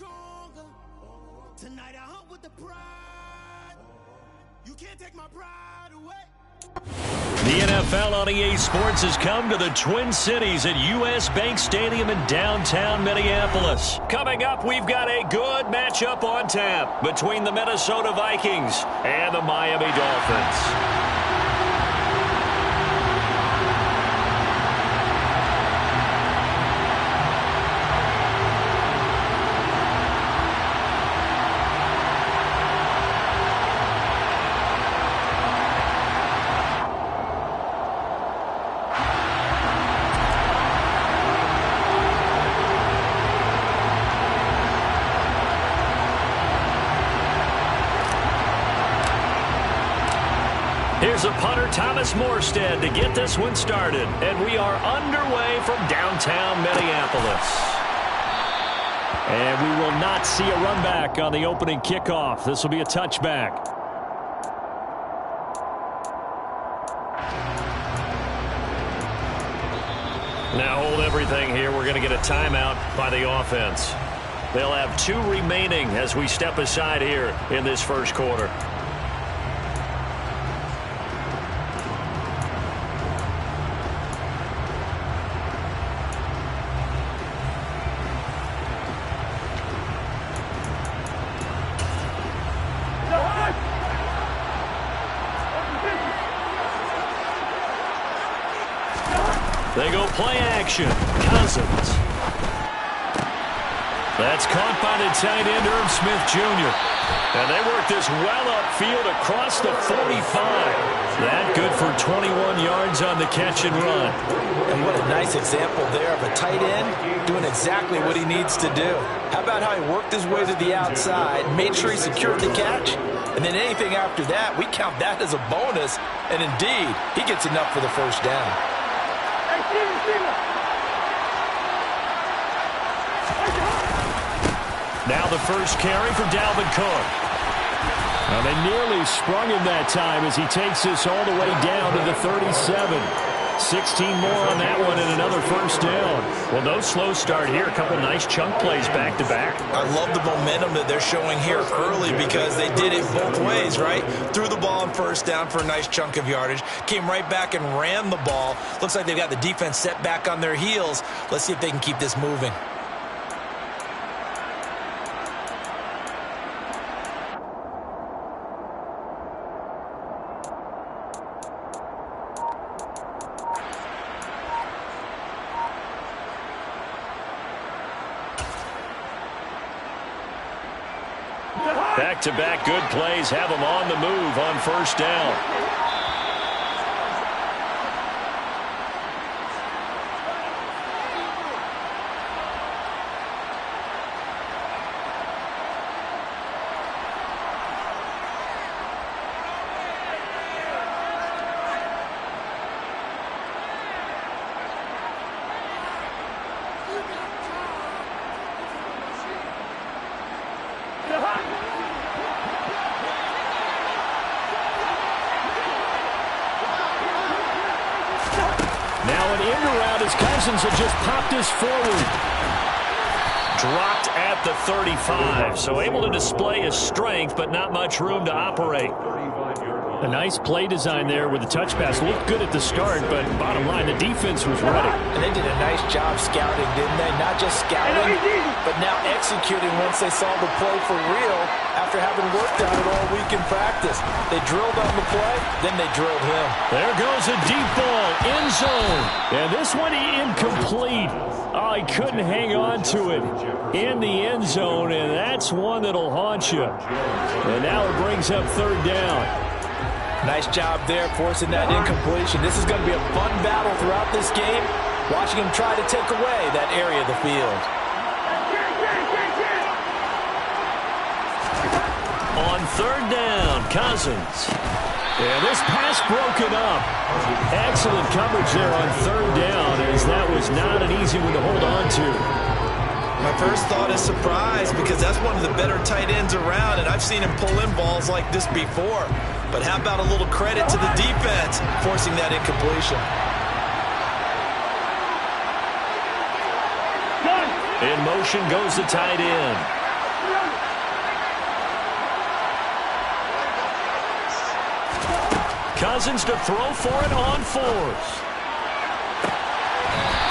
stronger. Tonight I hunt with the pride. You can't take my pride away. The NFL on EA Sports has come to the Twin Cities at US Bank Stadium in downtown Minneapolis. Coming up, we've got a good matchup on tap between the Minnesota Vikings and the Miami Dolphins. Here's a punter, Thomas Morstead, to get this one started. And we are underway from downtown Minneapolis. And we will not see a run back on the opening kickoff. This will be a touchback. Now hold everything here. We're going to get a timeout by the offense. They'll have 2 remaining as we step aside here in this first quarter. They go play action. Cousins. That's caught by the tight end, Irv Smith Jr. And they work this well upfield across the 45. That good for 21 yards on the catch and run. And what a nice example there of a tight end doing exactly what he needs to do. How about how he worked his way to the outside, made sure he secured the catch, and then anything after that, we count that as a bonus. And indeed, he gets enough for the first down. Now the first carry for Dalvin Cook. Well, they nearly sprung him that time as he takes this all the way down to the 37. 16 more on that one and another first down. Well, no slow start here. A couple nice chunk plays back-to-back. I love the momentum that they're showing here early because they did it both ways, right? Threw the ball on first down for a nice chunk of yardage. Came right back and ran the ball. Looks like they've got the defense set back on their heels. Let's see if they can keep this moving. Back-to-back good plays have them on the move on first down. Cousins have just popped this forward. Dropped at the 35, so able to display his strength, but not much room to operate. A nice play design there with the touch pass. Looked good at the start, but bottom line, the defense was ready. And they did a nice job scouting, didn't they? Not just scouting, but now executing once they saw the play for real after having worked on it all week in practice. They drilled on the play, then they drilled him. There goes a deep ball, end zone. And this one incomplete. Oh, he couldn't hang on to it in the end zone, and that's one that'll haunt you. And now it brings up third down. Nice job there forcing that incompletion. This is going to be a fun battle throughout this game, watching him try to take away that area of the field. On third down, Cousins. And this pass broken up. Excellent coverage there on third down, as that was not an easy one to hold on to. My first thought is surprise, because that's one of the better tight ends around, and I've seen him pull in balls like this before. But how about a little credit to the defense forcing that incompletion? In motion goes the tight end. Cousins to throw for it on fours.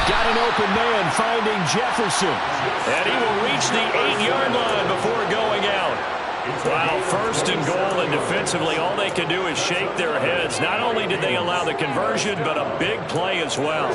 Got an open man finding Jefferson. And he will reach the 8-yard line before going out. Wow, first and goal, and defensively all they can do is shake their heads. Not only did they allow the conversion, but a big play as well.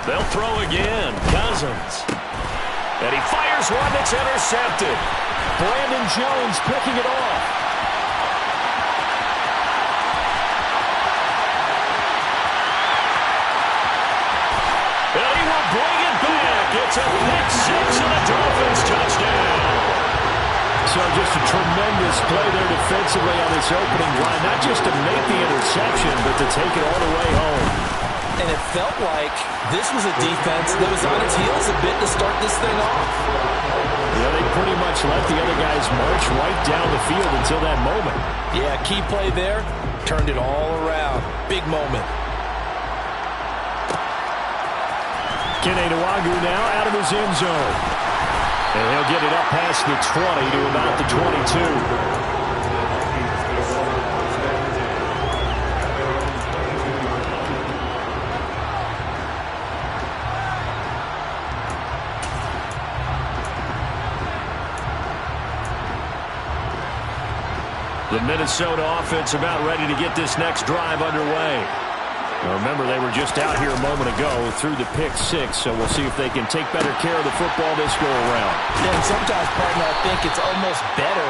They'll throw again. Cousins. And he fires one that's intercepted. Brandon Jones picking it off. And he will bring it back. It's a pick six and a Dolphins touchdown. So just a tremendous play there defensively on this opening drive. Not just to make the interception, but to take it all the way home. And it felt like this was a defense that was on its heels a bit to start this thing off. Yeah, they pretty much let the other guys march right down the field until that moment. Yeah, key play there. Turned it all around. Big moment. Kene Nwagu now out of his end zone. And he'll get it up past the 20 to about the 22. The Minnesota offense about ready to get this next drive underway. Now remember, they were just out here a moment ago through the pick six, so we'll see if they can take better care of the football this go-around. Yeah, and sometimes, partner, I think it's almost better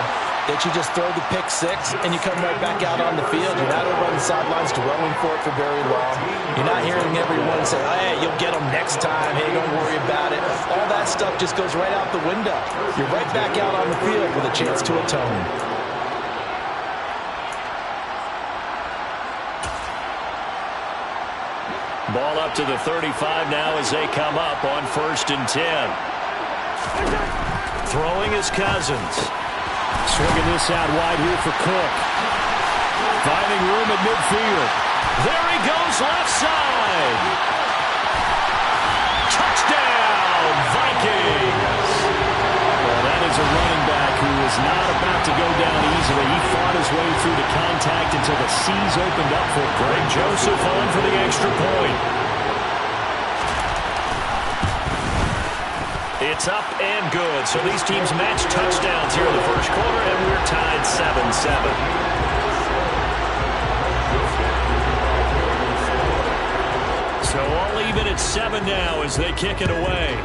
that you just throw the pick six and you come right back out on the field. You're not over on the sidelines dwelling for it for very long. You're not hearing everyone say, hey, you'll get them next time. Hey, don't worry about it. All that stuff just goes right out the window. You're right back out on the field with a chance to atone. Ball up to the 35 now as they come up on 1st and 10. Throwing is Cousins. Swinging this out wide here for Cook. Finding room at midfield. There he goes left side. Touchdown, Vikings. Well, that is a running back who is not about to go down easily. He fought his way through the contact until the seas opened up for Greg Joseph on for the extra point. It's up and good. So these teams match touchdowns here in the first quarter, and we're tied 7-7. So all even at 7 now as they kick it away.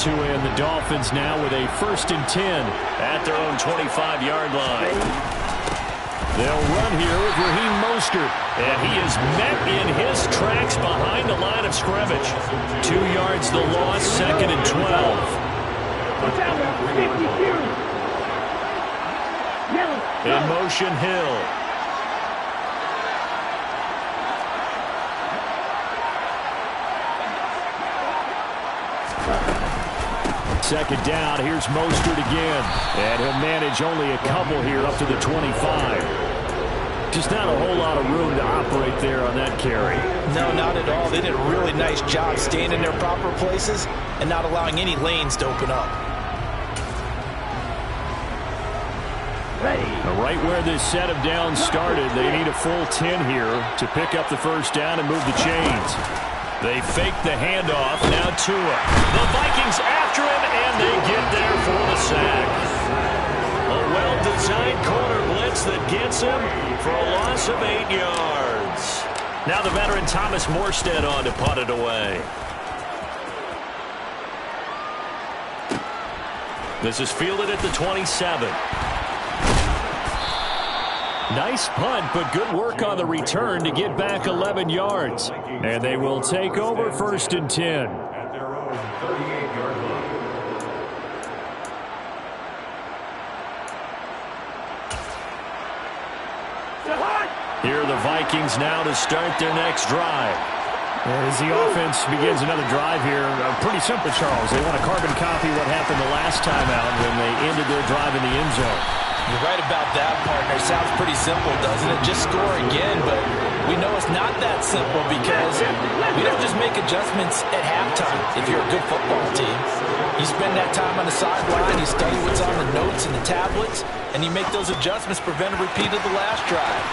And the Dolphins now with a 1st and 10 at their own 25-yard line. They'll run here with Raheem Mostert, and he is met in his tracks behind the line of scrimmage. 2 yards the loss, 2nd and 12. In motion, Hill. Second down, here's Mostert again. And he'll manage only a couple here up to the 25. Just not a whole lot of room to operate there on that carry. No, not at all. They did a really nice job staying in their proper places and not allowing any lanes to open up. Right where this set of downs started, they need a full 10 here to pick up the first down and move the chains. They fake the handoff, now Tua. The Vikings after him, and they get there for the sack. A well-designed corner blitz that gets him for a loss of 8 yards. Now the veteran Thomas Morstead on to punt it away. This is fielded at the 27. Nice punt, but good work on the return to get back 11 yards. And they will take over 1st and 10. At their own 38-yard line. Here are the Vikings now to start their next drive. As the offense begins another drive here, pretty simple, Charles. They want to carbon copy what happened the last time out when they ended their drive in the end zone. You're right about that, partner. Sounds pretty simple, doesn't it? Just score again, but we know it's not that simple because we don't just make adjustments at halftime if you're a good football team. You spend that time on the sideline, you study what's on the notes and the tablets, and you make those adjustments, prevent a repeat of the last drive.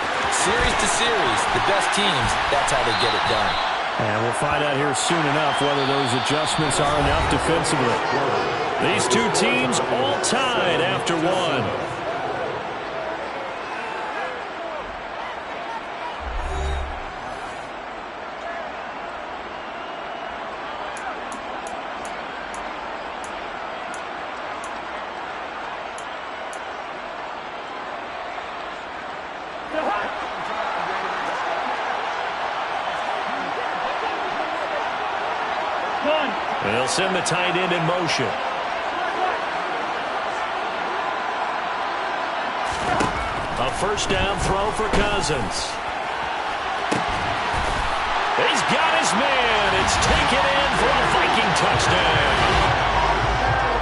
Series to series, the best teams, that's how they get it done. And we'll find out here soon enough whether those adjustments are enough defensively. These two teams all tied after one. They'll send the tight end in motion. A 1st down throw for Cousins. He's got his man. It's taken in for a Viking touchdown.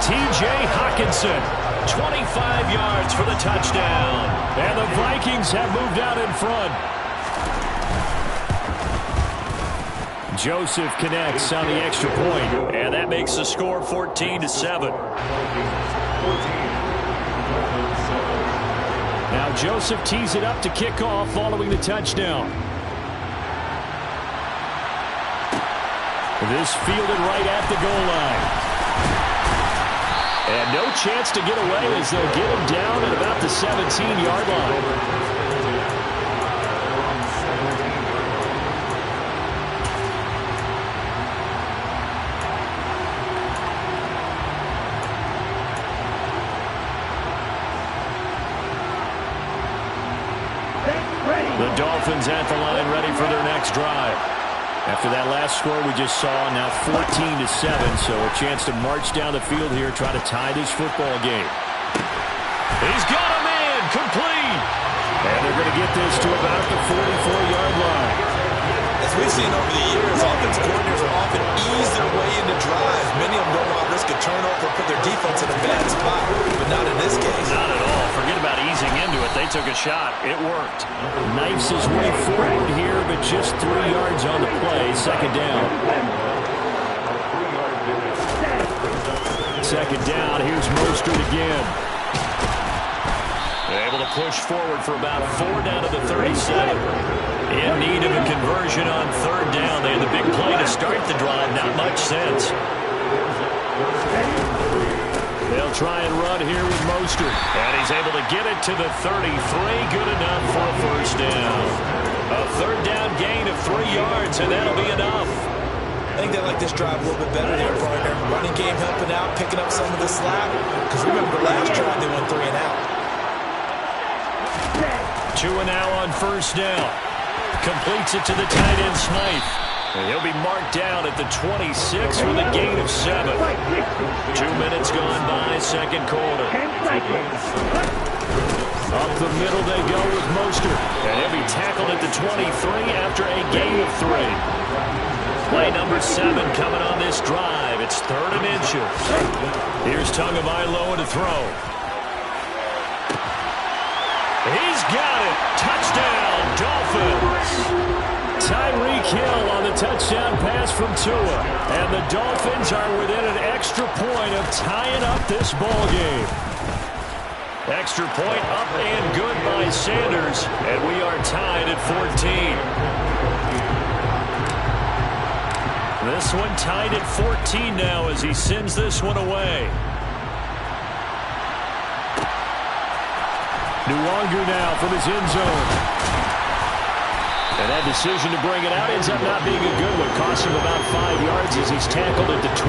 T.J. Hockenson, 25 yards for the touchdown. And the Vikings have moved out in front. Joseph connects on the extra point. And that makes the score 14-7. Now Joseph tees it up to kick off following the touchdown. This fielded right at the goal line. And no chance to get away as they'll get him down at about the 17-yard line. The Dolphins at the line ready for their next drive. After that last score we just saw, now 14-7, so a chance to march down the field here, try to tie this football game. He's got a man, complete. And they're going to get this to about the 44-yard line. As we've seen over the years, offense coordinators will often ease their way into drives. Many of them don't want to risk a turnover or put their defense in a bad spot, but not in this case. Not at all. Forget about easing into it. They took a shot. It worked. Knifes his way forward here, but just 3 yards on the play. 2nd down. 2nd down. Here's Mostert again. They're able to push forward for about 4 down to the 37. In need of a conversion on 3rd down. They had the big play to start the drive. Not much sense. They'll try and run here with Mostert. And he's able to get it to the 33. Good enough for a 1st down. A 3rd down gain of 3 yards, and that'll be enough. I think they like this drive a little bit better here, partner. Running game helping out, picking up some of the slack. Because remember the last drive, they went 3 and out. 2 and now on 1st down. Completes it to the tight end, Smythe. And he'll be marked down at the 26 with a gain of 7. 2 minutes gone by, 2nd quarter. Up the middle they go with Mostert. And he'll be tackled at the 23 after a gain of 3. Play number 7 coming on this drive. It's 3rd and inches. Here's Tagovailoa to throw. He's got it. Touchdown, Dolphins. Tyreek Hill on the touchdown pass from Tua. And the Dolphins are within an extra point of tying up this ball game. Extra point up and good by Sanders. And we are tied at 14. This one tied at 14 now as he sends this one away. Nwangu now from his end zone. And that decision to bring it out ends up not being a good one. Costs him about 5 yards as he's tackled at the 20.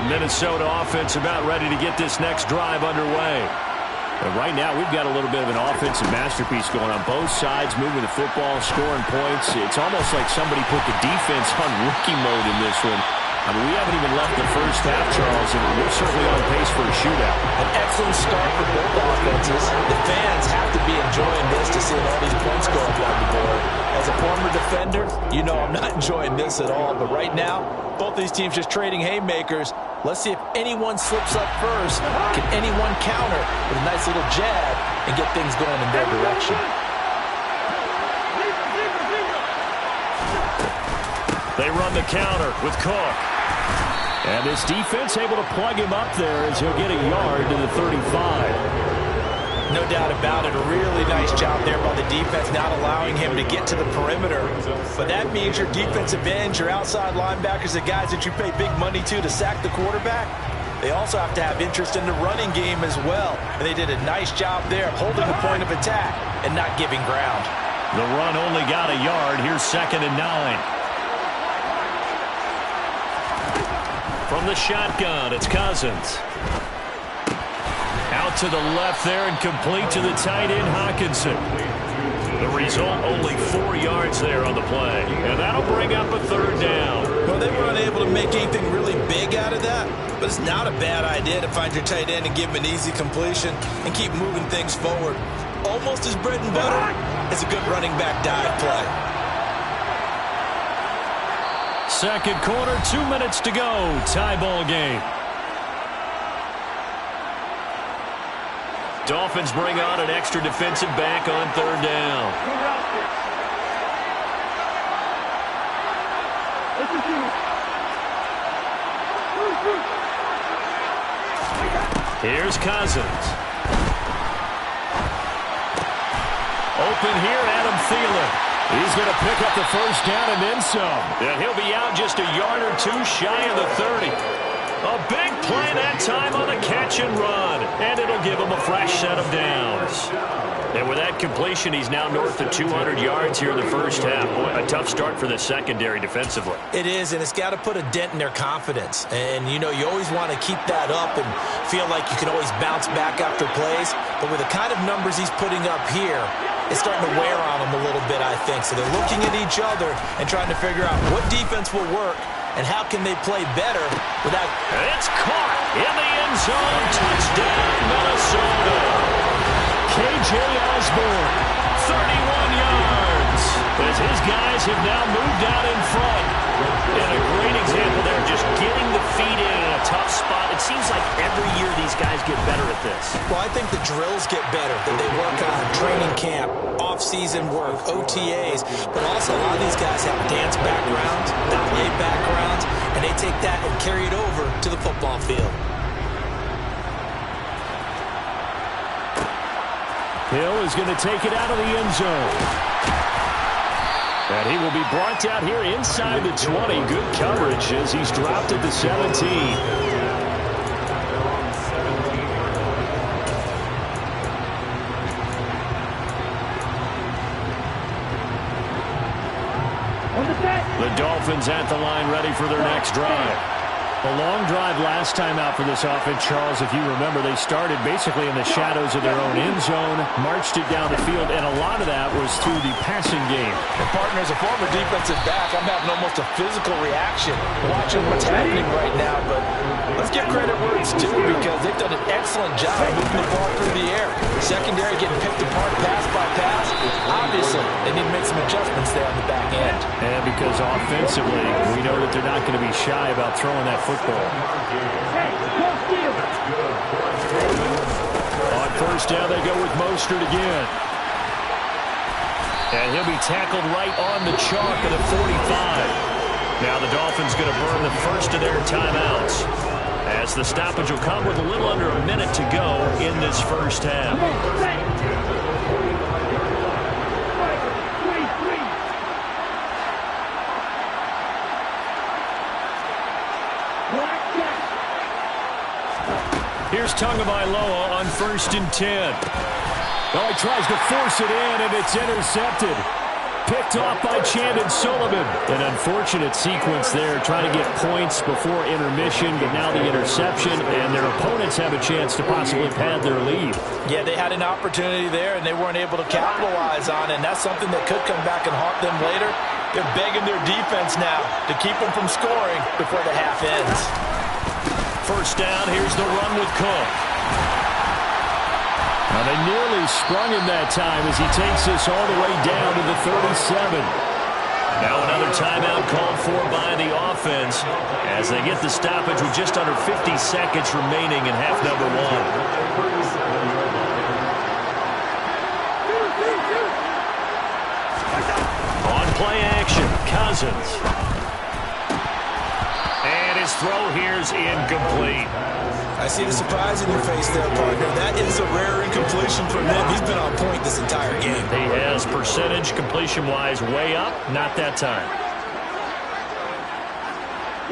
Minnesota offense about ready to get this next drive underway. And right now, we've got a little bit of an offensive masterpiece going on both sides, moving the football, scoring points. It's almost like somebody put the defense on rookie mode in this one. I mean, we haven't even left the first half, Charles, and we're certainly on pace for a shootout. An excellent start for both offenses. The fans have to be enjoying this to see all these points go up on the board. As a former defender, you know I'm not enjoying this at all. But right now, both these teams just trading haymakers. Let's see if anyone slips up first. Can anyone counter with a nice little jab and get things going in their direction? They run the counter with Cook. And this defense able to plug him up there as he'll get a yard to the 35. No doubt about it. A really nice job there by the defense, not allowing him to get to the perimeter. But that means your defensive ends, your outside linebackers, the guys that you pay big money to sack the quarterback, they also have to have interest in the running game as well. And they did a nice job there of holding the point of attack and not giving ground. The run only got a yard. Here's 2nd and 9. From the shotgun, it's Cousins. Out to the left there and complete to the tight end, Hockenson. The result, only 4 yards there on the play. And that'll bring up a 3rd down. Well, they were unable to make anything really big out of that, but it's not a bad idea to find your tight end and give him an easy completion and keep moving things forward. Almost as bread and butter as a good running back dive play. Second quarter, 2 minutes to go. Tie ball game. Dolphins bring on an extra defensive back on 3rd down. Here's Cousins. Open here, Adam Thielen. He's going to pick up the 1st down and then some. And he'll be out just a yard or 2 shy of the 30. A big play that time on the catch and run. And it'll give him a fresh set of downs. And with that completion, he's now north of 200 yards here in the first half. Boy, a tough start for the secondary defensively. It is, and it's got to put a dent in their confidence. And, you know, you always want to keep that up and feel like you can always bounce back after plays. But with the kind of numbers he's putting up here, it's starting to wear on them a little bit, I think. So they're looking at each other and trying to figure out what defense will work and how can they play better without... It's caught in the end zone. Touchdown, Minnesota. K.J. Osborne, 31 yards. As his guys have now moved out in front. And a great example there, just getting the feet in a tough spot. It seems like every year these guys get better at this. Well, I think the drills get better, that they work on training camp, off-season work, OTAs, but also a lot of these guys have dance backgrounds, ballet backgrounds, and they take that and carry it over to the football field. Hill is going to take it out of the end zone. And he will be brought down here inside the 20. Good coverage as he's dropped at the 17. The Dolphins at the line ready for their next drive. A long drive last time out for this offense, Charles. If you remember, they started basically in the shadows of their own end zone, marched it down the field, and a lot of that was through the passing game. And partner, as a former defensive back, I'm having almost a physical reaction watching what's happening right now. But let's give credit where it's due because they've done an excellent job moving the ball through the air. Secondary getting picked apart pass by pass. Obviously, they need to make some adjustments there on the back end. And because offensively, we know that they're not going to be shy about throwing that football. On 1st down, they go with Mostert again. And he'll be tackled right on the chalk of the 45. Now the Dolphins going to burn the first of their timeouts, as the stoppage will come with a little under a minute to go in this first half. Here's Tagovailoa on 1st and 10. Well, he tries to force it in, and it's intercepted. picked off by Chandon Sullivan. An unfortunate sequence there, trying to get points before intermission, but now the interception, and their opponents have a chance to possibly pad their lead. Yeah, they had an opportunity there, and they weren't able to capitalize on it, and that's something that could come back and haunt them later. They're begging their defense now to keep them from scoring before the half ends. First down, here's the run with Cook. Now they nearly sprung him that time as he takes this all the way down to the 37. Now another timeout called for by the offense as they get the stoppage with just under 50 seconds remaining in half number one. On play action, Cousins. And his throw here's incomplete. I see the surprise in your face there, partner. That is a rare incompletion from him. He's been on point this entire game. He has percentage completion-wise way up. Not that time.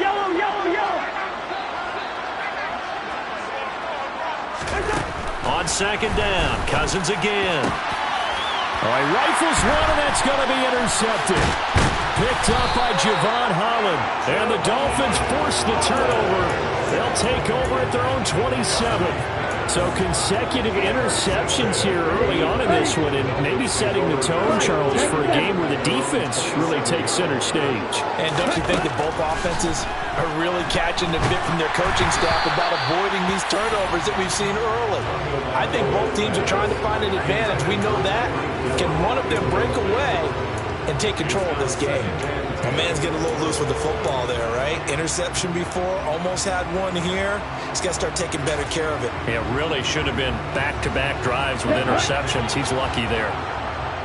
Yellow, yellow, yellow. On second down, Cousins again. All right, rifles one, and that's going to be intercepted. Picked up by Javon Holland. And the Dolphins force the turnover. They'll take over at their own 27. So consecutive interceptions here early on in this one, and maybe setting the tone, Charles, for a game where the defense really takes center stage. And don't you think that both offenses are really catching the bit from their coaching staff about avoiding these turnovers that we've seen early? I think both teams are trying to find an advantage. We know that. Can one of them break away and take control of this game? My man's getting a little loose with the football there, right? Interception before, almost had one here. He's got to start taking better care of it. It really should have been back-to-back drives with interceptions. He's lucky there.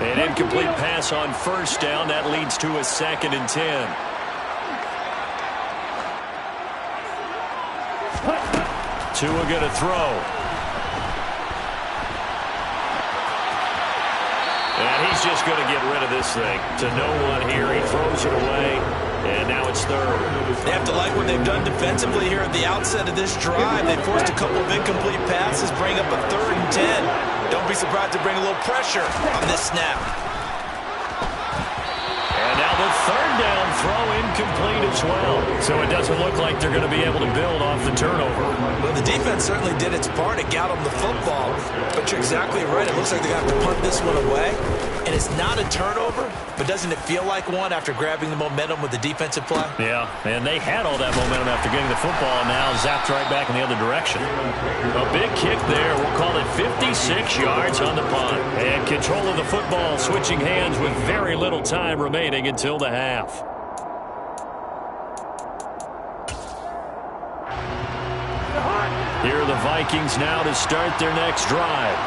An incomplete pass on first down. That leads to a 2nd and 10. Tua going to throw. And he's just going to get rid of this thing. To no one here. He throws it away. And now it's third. They have to like what they've done defensively here at the outset of this drive. They forced a couple of incomplete passes, bring up a 3rd and 10. Don't be surprised to bring a little pressure on this snap. And now the 3rd down throw incomplete as well. So it doesn't look like they're going to be able to build off the turnover. Well, the defense certainly did its part. It got them the football. But you're exactly right. It looks like they're going to have to punt this one away. And it's not a turnover, but doesn't it feel like one after grabbing the momentum with the defensive play? Yeah, and they had all that momentum after getting the football, and now zapped right back in the other direction. A big kick there. We'll call it 56 yards on the punt. And control of the football, switching hands with very little time remaining until the half. Here are the Vikings now to start their next drive.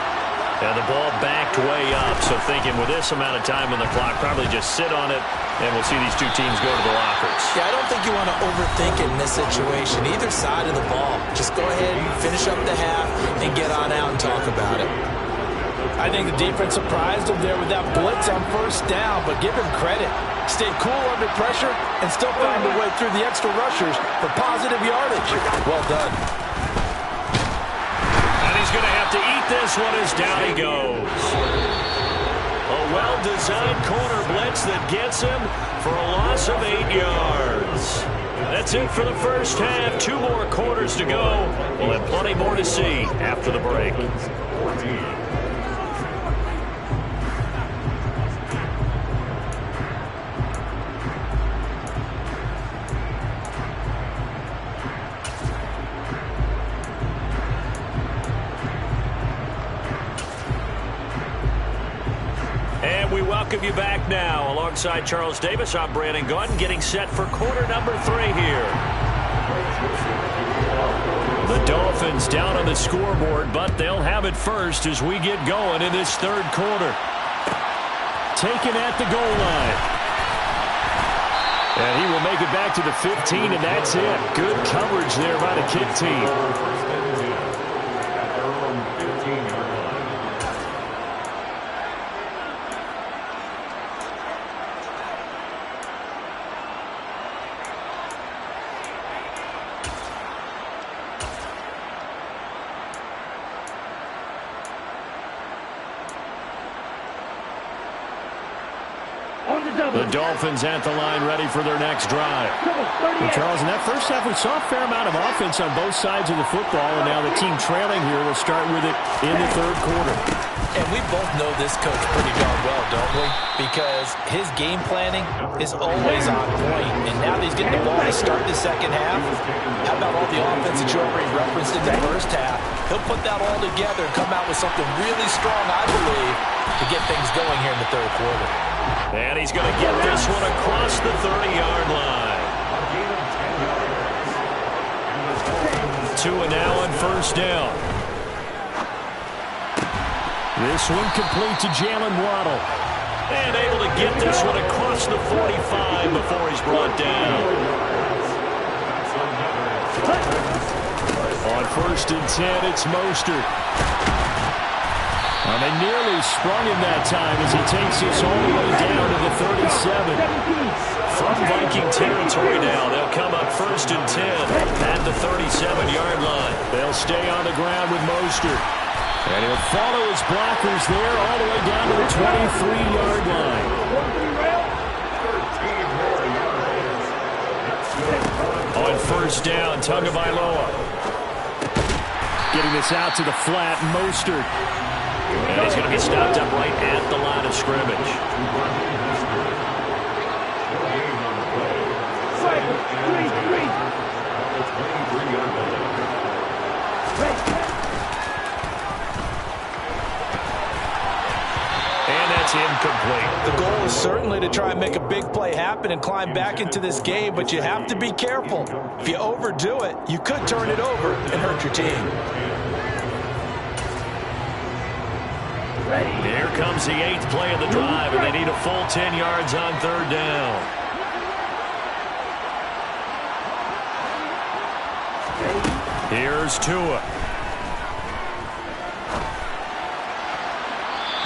And the ball backed way up, so thinking with this amount of time on the clock, probably just sit on it, and we'll see these two teams go to the lockers. Yeah, I don't think you want to overthink in this situation, either side of the ball. Just go ahead and finish up the half and get on out and talk about it. I think the defense surprised him there with that blitz on first down, but give him credit. Stayed cool under pressure and still found a way through the extra rushers for positive yardage. Well done. He's going to have to eat this one as down he goes. A well-designed corner blitz that gets him for a loss of 8 yards. That's it for the first half. 2 more quarters to go. We'll have plenty more to see after the break. We welcome you back now. Alongside Charles Davis, I'm Brandon Gaudin, getting set for quarter number 3 here. The Dolphins down on the scoreboard, but they'll have it first as we get going in this 3rd quarter. Taken at the goal line. And he will make it back to the 15, and that's it. Good coverage there by the kick team. On The Dolphins at the line ready for their next drive. Well, Charles, in that first half, we saw a fair amount of offense on both sides of the football, and now the team trailing here will start with it in the third quarter. And we both know this coach pretty darn well, don't we? Because his game planning is always on point. And now that he's getting the ball to start the second half, how about all the offense that you already referenced in the first half? He'll put that all together and come out with something really strong, I believe, to get things going here in the third quarter. And he's going to get this one across the 30-yard line. 2 and now on first down. This one complete to Jalen Waddle. And able to get this one across the 45 before he's brought down. On first and 10, it's Mostert. And they nearly sprung him that time as he takes this all the way down to the 37. From Viking territory now, they'll come up first and 10 at the 37-yard line. They'll stay on the ground with Mostert. And he'll follow his blockers there all the way down to the 23-yard line. On first down, Tagovailoa. Getting this out to the flat, Mostert. And he's going to be stopped up right at the line of scrimmage. And that's incomplete. The goal is certainly to try and make a big play happen and climb back into this game, but you have to be careful. If you overdo it, you could turn it over and hurt your team. Here comes the 8th play of the drive, and they need a full 10 yards on third down. Here's Tua.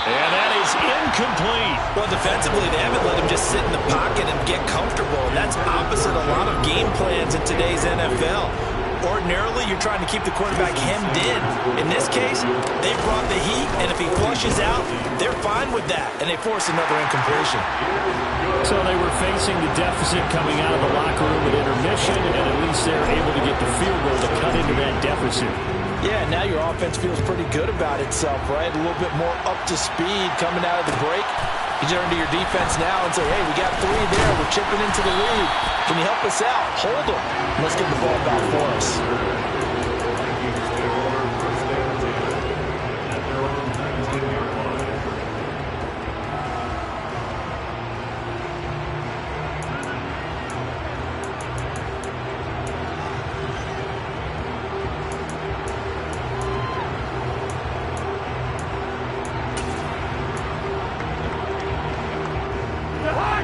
And that is incomplete. Well, defensively, they haven't let him just sit in the pocket and get comfortable. That's opposite a lot of game plans in today's NFL. Ordinarily, you're trying to keep the quarterback hemmed in. In this case, they brought the heat, and if he flushes out, they're fine with that, and they force another incompletion. So they were facing the deficit coming out of the locker room at intermission, and at least they're able to get the field goal to cut into that deficit. Yeah, now your offense feels pretty good about itself, right? A little bit more up to speed coming out of the break. You turn to your defense now and say, hey, we got 3 there. We're chipping into the lead. Can you help us out? Hold them. Let's get the ball back for us.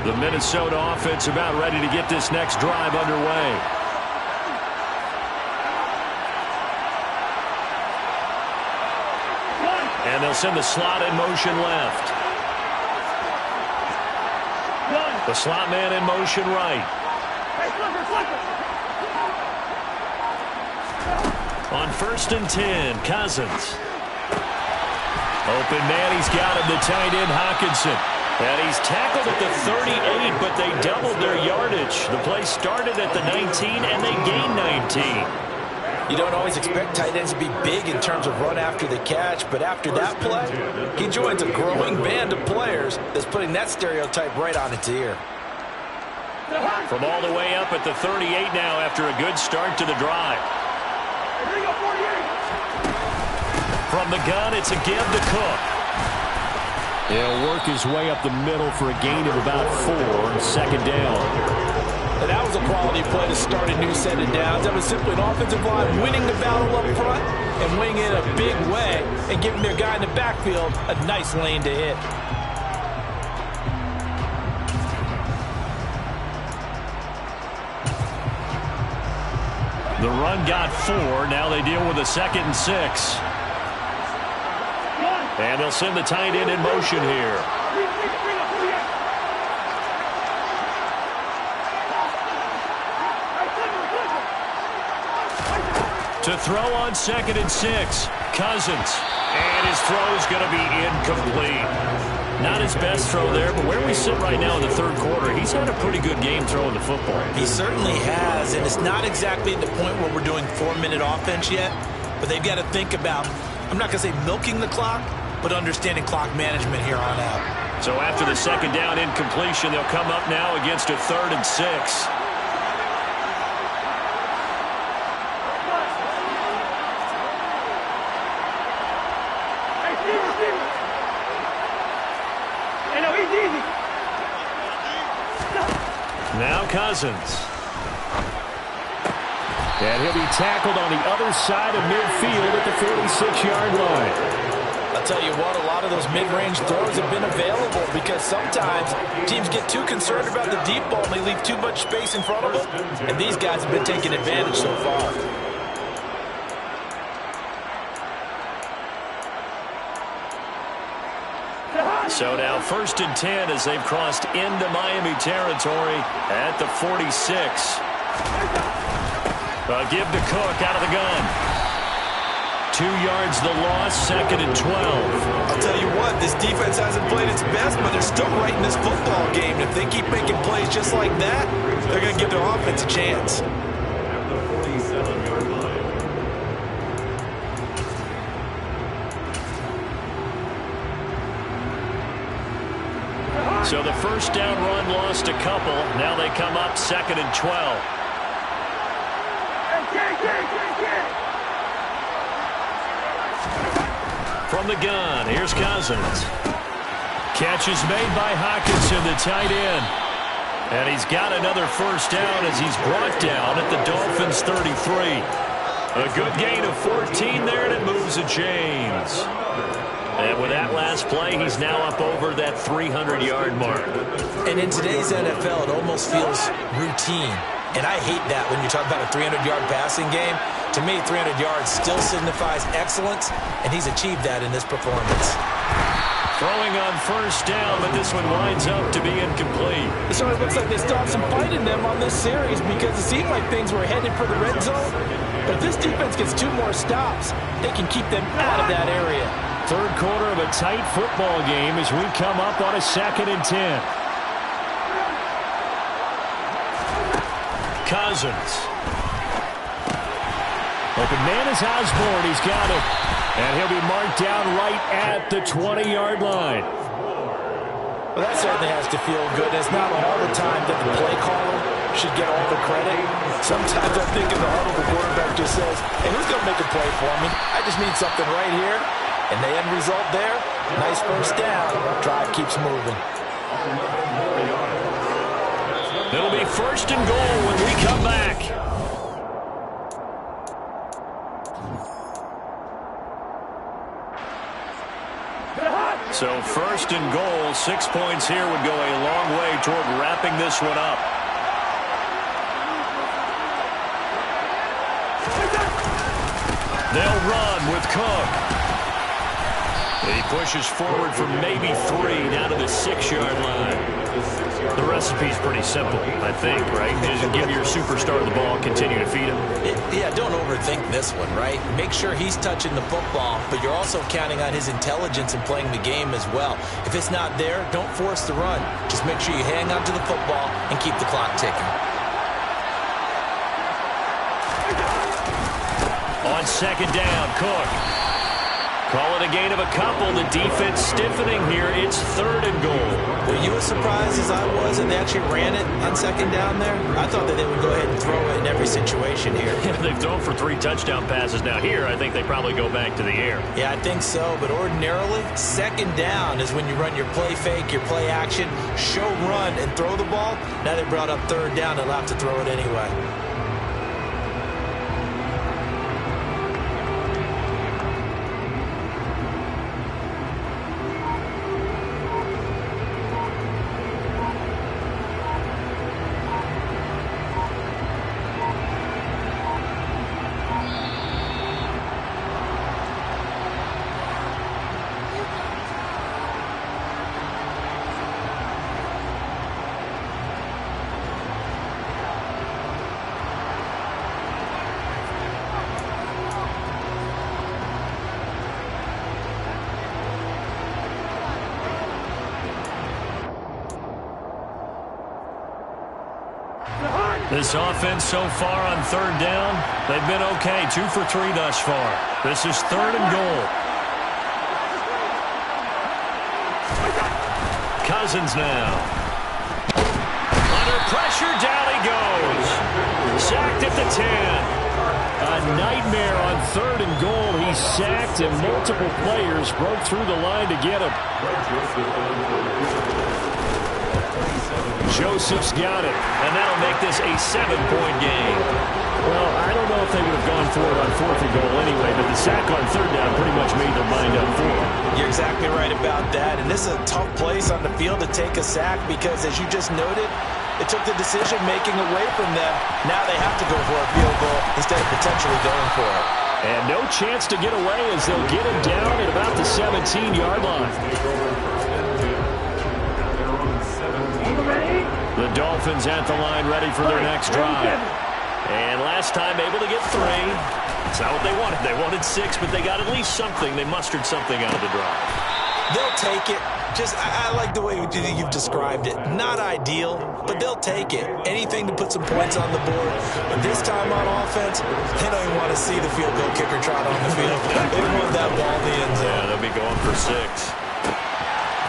The Minnesota offense about ready to get this next drive underway. And they'll send the slot in motion left. The slot man in motion right. On first and 10, Cousins. Open man, he's got him, the tight end, Hockenson. And he's tackled at the 38, but they doubled their yardage. The play started at the 19, and they gained 19. You don't always expect tight ends to be big in terms of run after the catch, but after that play, he joins a growing band of players that's putting that stereotype right on its ear. From all the way up at the 38 now after a good start to the drive. From the gun, it's a give to Cook. He'll work his way up the middle for a gain of about 4 on second down. And that was a quality play to start a new set of downs. That was simply an offensive line winning the battle up front and winning it in a big way and giving their guy in the backfield a nice lane to hit. The run got 4. Now they deal with a 2nd and 6. And they'll send the tight end in motion here. To throw on 2nd and 6, Cousins. And his throw is going to be incomplete. Not his best throw there, but where we sit right now in the third quarter, he's had a pretty good game throwing the football. He certainly has, and it's not exactly at the point where we're doing 4-minute offense yet, but they've got to think about, I'm not going to say milking the clock, but understanding clock management here on out. So after the second down incompletion, they'll come up now against a 3rd and 6. Now Cousins. And he'll be tackled on the other side of midfield at the 46-yard line. I'll tell you what, a lot of those mid-range throws have been available because sometimes teams get too concerned about the deep ball and they leave too much space in front of them, and these guys have been taking advantage so far. So now 1st and 10 as they've crossed into Miami territory at the 46. A give to Cook out of the gun. 2 yards the loss, 2nd and 12. I'll tell you what, this defense hasn't played its best, but they're still right in this football game. If they keep making plays just like that, they're going to give their offense a chance. At the 47-yard line. So the first down run lost a couple. Now they come up 2nd and 12. From the gun, here's Cousins. Catch is made by Hockenson, the tight end. And he's got another first down as he's brought down at the Dolphins' 33. A good gain of 14 there, and it moves the chains. And with that last play, he's now up over that 300-yard mark. And in today's NFL, it almost feels routine. And I hate that when you talk about a 300-yard passing game. To me, 300 yards still signifies excellence, and he's achieved that in this performance. Throwing on first down, but this one winds up to be incomplete. It sort of looks like they still have some fight in them on this series because it seemed like things were headed for the red zone. But if this defense gets 2 more stops, they can keep them out of that area. Third quarter of a tight football game as we come up on a 2nd and 10. Cousins. Open man is Osborne. He's got it. And he'll be marked down right at the 20-yard line. Well, that certainly has to feel good. It's not all the time that the play caller should get all the credit. Sometimes I think in the huddle, the quarterback just says, hey, who's going to make a play for me? I just need something right here. And the end result there, nice first down. Drive keeps moving. It'll be 1st and goal when we come back. So 1st and goal, 6 points here would go a long way toward wrapping this one up. They'll run with Cook. He pushes forward for maybe 3 down to the 6-yard line. The recipe's pretty simple, I think, right? Just give your superstar the ball, continue to feed him. Yeah, don't overthink this one, right? Make sure he's touching the football, but you're also counting on his intelligence in playing the game as well. If it's not there, don't force the run. Just make sure you hang on to the football and keep the clock ticking. On 2nd down, Cook. Call it a gain of a couple. The defense stiffening here. It's 3rd and goal. Were you as surprised as I was that they actually ran it on 2nd down there? I thought that they would go ahead and throw it in every situation here. They've thrown for 3 touchdown passes. Now here, I think they probably go back to the air. Yeah, I think so. But ordinarily, 2nd down is when you run your play fake, your play action, show run, and throw the ball. Now they brought up 3rd down. They'll have to throw it anyway. This offense so far on third down, they've been okay. 2 for 3 thus far. This is 3rd and goal. Cousins now. Under pressure, down he goes. Sacked at the 10. A nightmare on 3rd and goal. He sacked and multiple players broke through the line to get him. Joseph's got it, and that'll make this a 7-point game. Well, I don't know if they would have gone for it on 4th and goal anyway, but the sack on 3rd down pretty much made their mind up for it. You're exactly right about that, and this is a tough place on the field to take a sack because, as you just noted, it took the decision-making away from them. Now they have to go for a field goal instead of potentially going for it. And no chance to get away as they'll get him down at about the 17-yard line. The Dolphins at the line, ready for their next drive. And last time able to get 3. It's not what they wanted. They wanted 6, but they got at least something. They mustered something out of the drive. They'll take it. I like the way you've described it. Not ideal, but they'll take it. Anything to put some points on the board. But this time on offense, they don't even want to see the field goal kicker trot on the field. They want that ball in the end zone. Yeah, they'll be going for 6.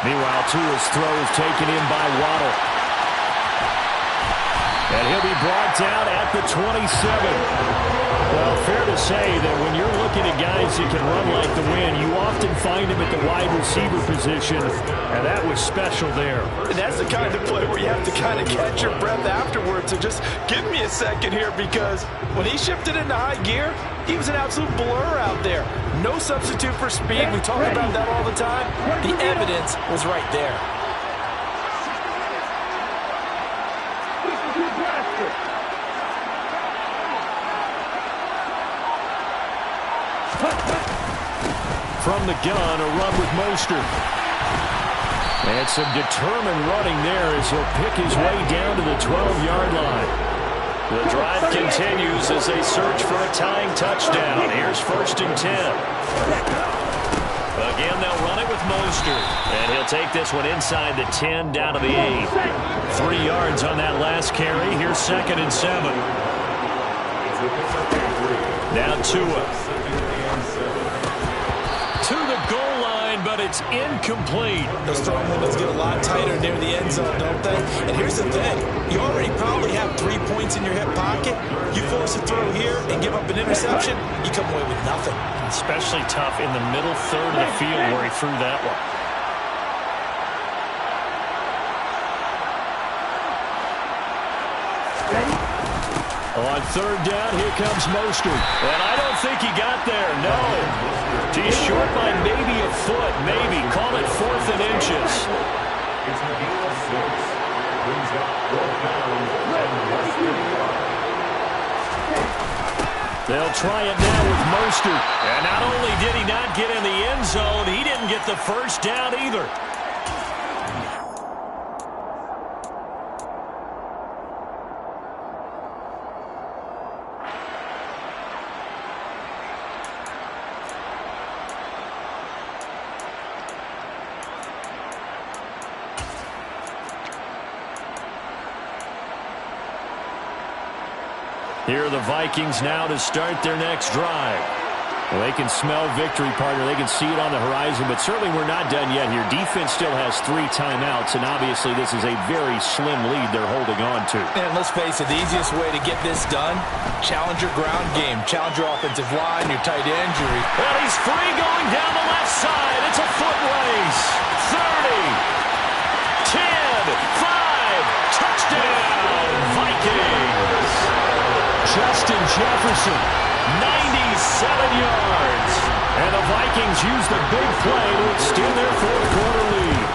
Meanwhile, Tua's throw is taken in by Waddle. And he'll be brought down at the 27. Well, fair to say that when you're looking at guys that can run like the wind, you often find them at the wide receiver position, and that was special there. And that's the kind of play where you have to kind of catch your breath afterwards. So just give me a second here, because when he shifted into high gear, he was an absolute blur out there. No substitute for speed. We talk about that all the time. The evidence was right there. From the gun, a run with Mostert. And some determined running there as he'll pick his way down to the 12-yard line. The drive continues as they search for a tying touchdown. Here's 1st and 10. Again, they'll run it with Mostert. And he'll take this one inside the 10 down to the 8. 3 yards on that last carry. Here's 2nd and 7. Now Tua. To the goal line, but it's incomplete. Those throwing windows get a lot tighter near the end zone, don't they? And here's the thing. You already probably have 3 points in your hip pocket. You force a throw here and give up an interception, you come away with nothing. Especially tough in the middle third of the field where he threw that one. On 3rd down, here comes Mostert. And I don't think he got there, no. He's short by maybe a foot, maybe. Call it 4th and inches. They'll try it now with Mostert. And not only did he not get in the end zone, he didn't get the 1st down either. Here are the Vikings now to start their next drive. Well, they can smell victory, partner. They can see it on the horizon, but certainly we're not done yet here. Defense still has 3 timeouts, and obviously this is a very slim lead they're holding on to. And let's face it, the easiest way to get this done, challenge your ground game, challenge your offensive line, your tight end. Well, he's free going down the left side. It's a foot race. 30, 10, 5, touchdown, Vikings. Justin Jefferson, 97 yards. And the Vikings use the big play to extend their 4th-quarter lead.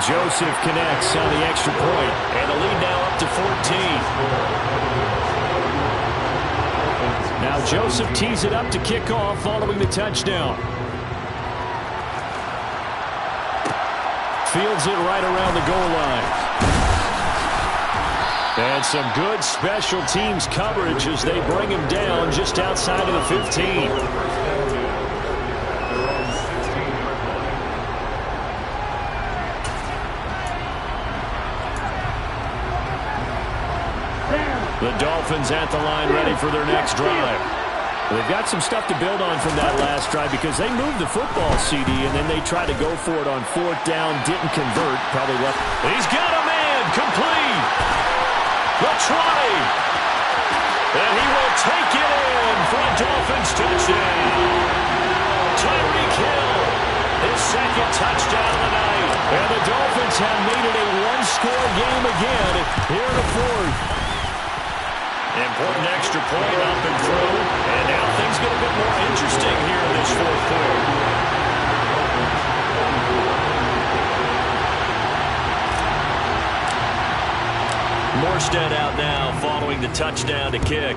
Joseph connects on the extra point. And the lead now up to 14. Now Joseph tees it up to kick off following the touchdown. Fields it right around the goal line. And some good special teams coverage as they bring him down just outside of the 15. The Dolphins at the line ready for their next drive. They've got some stuff to build on from that last drive because they moved the football, CD, and then they tried to go for it on 4th down, didn't convert, probably left. He's got a man, complete. The try. And he will take it in for a Dolphins touchdown. Tyreek Hill, his second touchdown of the night. And the Dolphins have made it a one-score game again here in the 4th. Important extra point up and through. And now things get a bit more interesting here in this 4th quarter. Morstead out now following the touchdown to kick.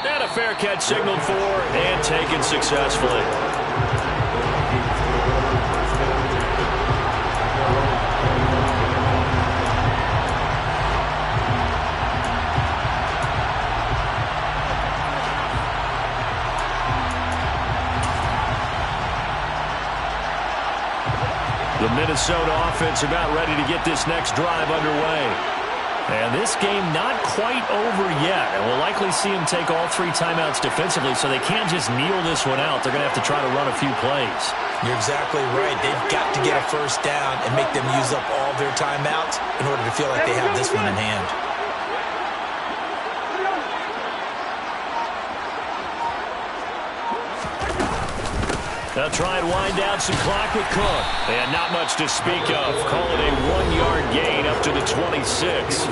And a fair catch signaled for and taken successfully. The Minnesota offense about ready to get this next drive underway. And this game not quite over yet. And we'll likely see them take all 3 timeouts defensively, so they can't just kneel this one out. They're going to have to try to run a few plays. You're exactly right. They've got to get a first down and make them use up all their timeouts in order to feel like they have this one in hand. They'll try and wind down some clock with Cook. And not much to speak of. Call it a 1-yard gain up to the 26.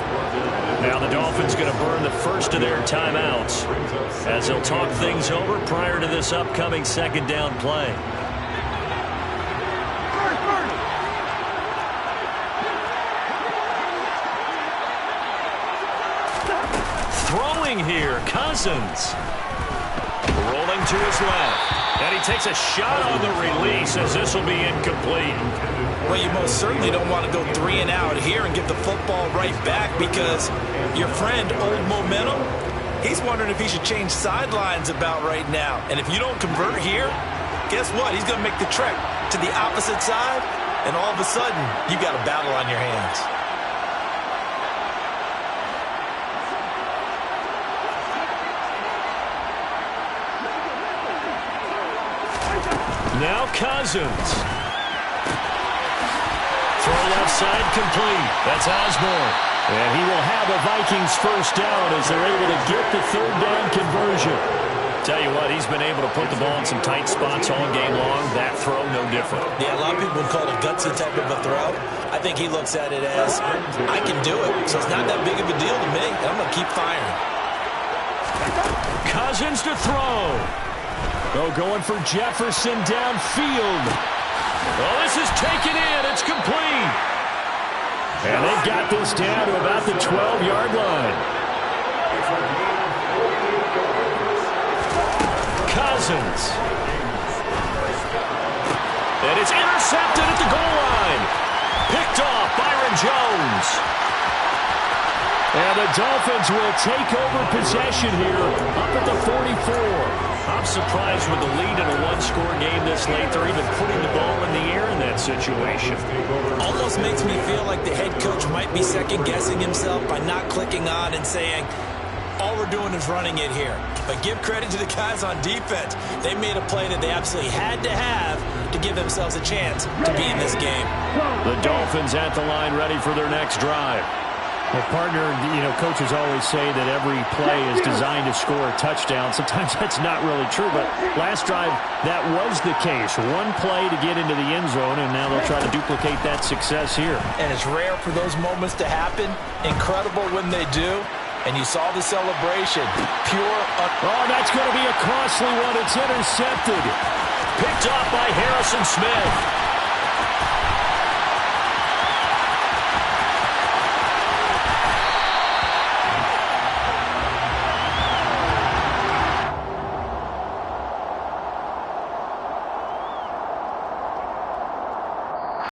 Now the Dolphins going to burn the first of their timeouts as they'll talk things over prior to this upcoming 2nd down play. Throwing here, Cousins. Rolling to his left. And he takes a shot on the release as this will be incomplete. Well, you most certainly don't want to go 3 and out here and get the football right back because your friend, Old Momentum, he's wondering if he should change sidelines about right now. And if you don't convert here, guess what? He's going to make the trek to the opposite side, and all of a sudden, you've got a battle on your hands. Now Cousins. Throw left side complete. That's Osborne. And he will have a Vikings first down as they're able to get the 3rd down conversion. Tell you what, he's been able to put the ball in some tight spots all game long. That throw, no different. Yeah, a lot of people would call it a gutsy type of a throw. I think he looks at it as, I can do it, so it's not that big of a deal to me, and I'm going to keep firing. Cousins to throw. Going for Jefferson downfield. Oh, this is taken in. It's complete. And they've got this down to about the 12-yard line. Cousins. And it's intercepted at the goal line. Picked off Byron Jones. And the Dolphins will take over possession here up at the 44. I'm surprised with the lead in a one-score game this late. They're even putting the ball in the air in that situation. Almost makes me feel like the head coach might be second-guessing himself by not clicking on and saying, all we're doing is running it here. But give credit to the guys on defense. They made a play that they absolutely had to have to give themselves a chance to be in this game. The Dolphins at the line ready for their next drive. Well, partner, coaches always say that every play is designed to score a touchdown. Sometimes that's not really true, but last drive, that was the case. One play to get into the end zone, and now they'll try to duplicate that success here. And it's rare for those moments to happen. Incredible when they do. And you saw the celebration. Oh, that's going to be a costly one. It's intercepted. Picked off by Harrison Smith.